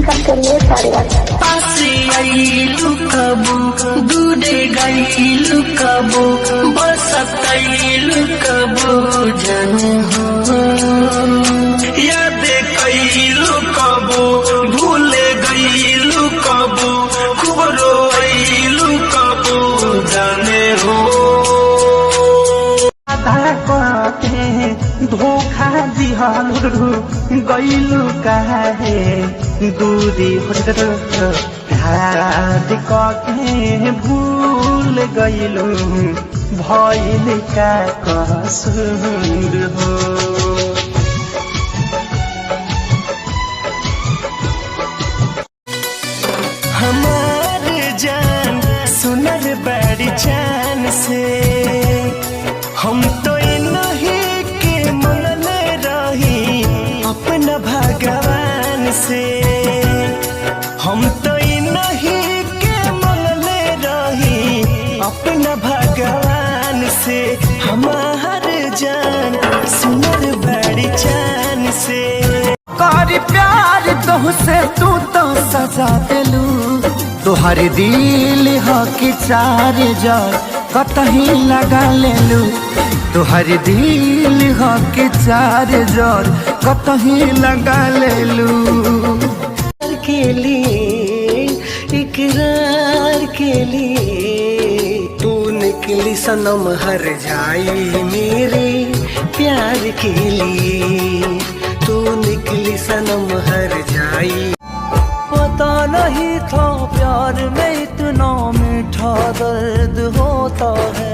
करिए सारे पासे आइलु कबो दूरे गइलु कबो बसतैलु कबो जानु हो याद कइलु कबो भूले गइलु कबो खूब रोइलु कबो जाने हो धोखा दिहलु गइलु काहे दूरी घाट कके भूल गइलु भइल का कसूर हो हमार जान सुनर बड़ी जान से हम तो नहीं के मनले रही अपना भगवान से हम तो नहीं के मनले रही अपना भगवान से हमार जान सुनर बड़ी जान से कर प्यार तोहसे तू तो सजा दिलू तोहर दिल हो कि चार जार कतही लगा लेलू तोहर दिल हो कि चार जार कतही लगा लेलू के लिए इकरार के लिए तू निकली सनम हर जाई मेरे प्यार के लिए तू निकली सनम हर जाई पता नहीं था प्यार में इतना मीठा दर्द होता है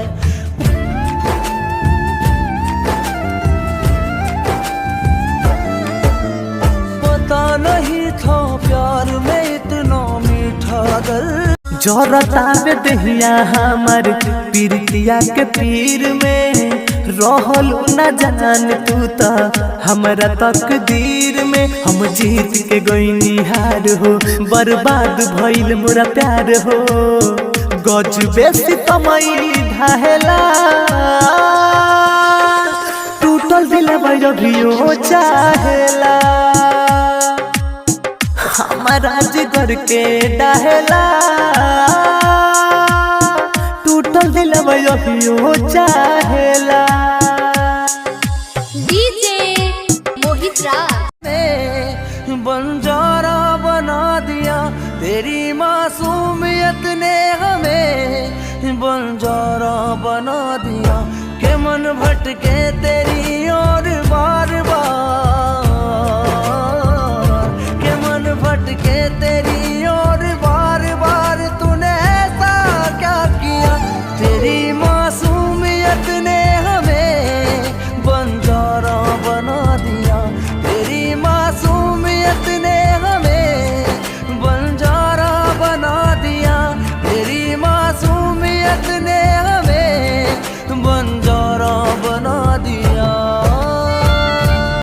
पता नहीं था प्यार में इतना मीठा दर्द जोरता में दहिया हमार पीरतिया के पीर में रहल न जान तू तो हमारा तकदीर में हम जीत के गईनी हार हो बर्बाद भइल मोरा प्यार हो गजबे सितमई ढाहेला टूटल दिल भइयो चाहेला हमारा जिगर के डाहेला टूटल दिल भइयो चाहेला मोहित राज ने बंजारा बना दिया तेरी मासूमियत ने हमें बंजारा बना दिया के मन भटके तेरी और बार बार के मन भटके तेरी